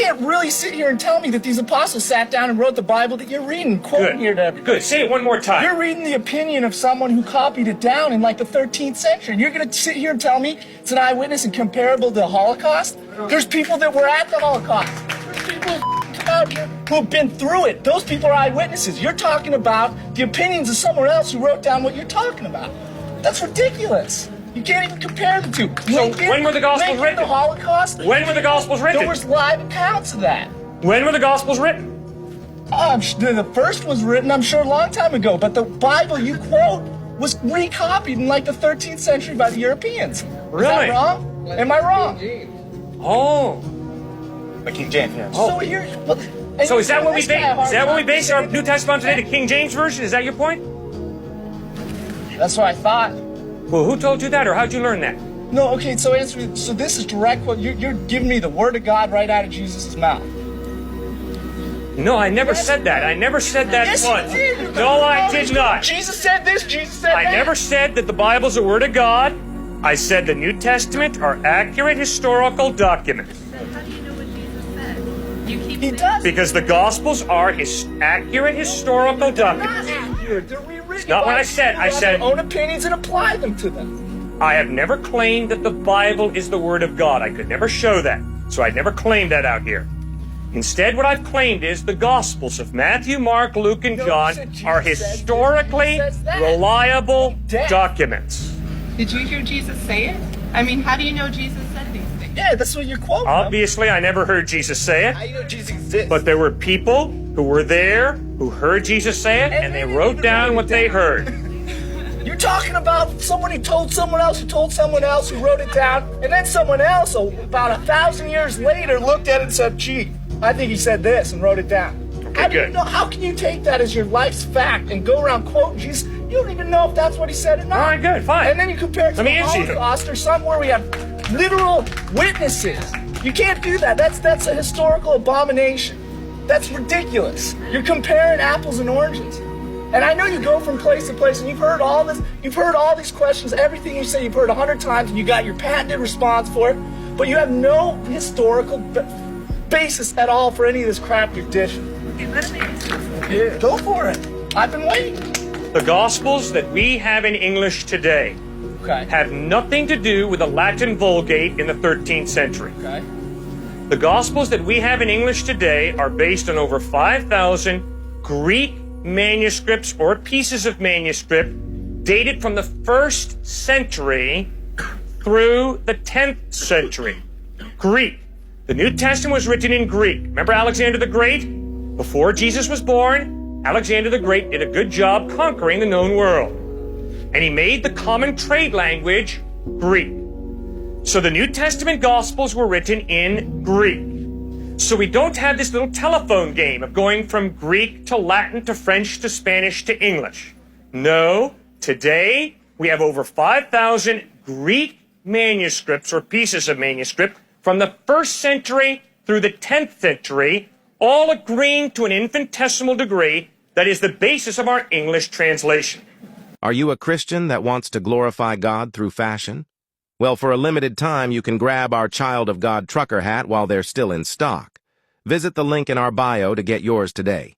can't really sit here and tell me that these apostles sat down and wrote the Bible that you're reading, quoting here to everybody. Good. Say it one more time. You're reading the opinion of someone who copied it down in like the 13th century. You're going to sit here and tell me it's an eyewitness and comparable to the Holocaust? There's people that were at the Holocaust. There's people out here who have been through it. Those people are eyewitnesses. You're talking about the opinions of someone else who wrote down what you're talking about. That's ridiculous. You can't even compare the two. So when were the Gospels written? The Holocaust? When were the Gospels written? There was live accounts of that. When were the Gospels written? The first was written, I'm sure, a long time ago. But the Bible you quote was recopied in like the 13th century by the Europeans. Really? Is that wrong? Am I wrong? Oh. By King James, yeah. Oh. So is that what we base our New Testament on today, the King James Version? Is that your point? That's what I thought. Well, who told you that, or how'd you learn that? No, okay, so answer me. So this is direct quote. You're giving me the word of God right out of Jesus' mouth. No, I never said that. I never said that Yes, once. you did. No, I did not. Jesus said this, Jesus said that. I never said that the Bible's a word of God. I said the New Testament are accurate historical documents. How do you know what Jesus said? You keep He saying does. Because the Gospels are accurate historical Not documents. accurate. They're rewritten. not what I said. I said- their own opinions and apply them to them. I have never claimed that the Bible is the Word of God. I could never show that. So I'd never claimed that out here. Instead, what I've claimed is the Gospels of Matthew, Mark, Luke, and No, John you said Jesus are says this, historically Jesus says that. reliable Dad. documents. Did you hear Jesus say it? I mean, how do you know Jesus said these things? Yeah, that's what you're quoting. Obviously, I never heard Jesus say it, How you know Jesus exists? but there were people who were there who heard Jesus say it, and they wrote down what they heard. You're talking about someone who told someone else who told someone else who wrote it down, and then someone else, about 1,000 years later, looked at it and said, gee, I think he said this, and wrote it down. Okay, How do you good. know? How can you take that as your life's fact and go around quoting Jesus? You don't even know if that's what he said or not. All right, good, fine. And then you compare it to Let me the answer you. Holocaust or somewhere where we have literal witnesses. You can't do that. That's a historical abomination. That's ridiculous. You're comparing apples and oranges. And I know you go from place to place and you've heard all this, you've heard all these questions, everything you say you've heard 100 times and you got your patented response for it, but you have no historical basis at all for any of this crap you're dishing. Okay, let him answer. Yeah, go for it. I've been waiting. The Gospels that we have in English today Okay. have nothing to do with the Latin Vulgate in the 13th century. Okay. The Gospels that we have in English today are based on over 5,000 Greek manuscripts or pieces of manuscript dated from the 1st century through the 10th century. Greek. The New Testament was written in Greek. Remember Alexander the Great? Before Jesus was born, Alexander the Great did a good job conquering the known world. And he made the common trade language Greek. So the New Testament Gospels were written in Greek. So we don't have this little telephone game of going from Greek to Latin to French to Spanish to English. No, today we have over 5,000 Greek manuscripts or pieces of manuscript from the 1st century through the 10th century, all agreeing to an infinitesimal degree that is the basis of our English translation. Are you a Christian that wants to glorify God through fashion? Well, for a limited time, you can grab our Child of God trucker hat while they're still in stock. Visit the link in our bio to get yours today.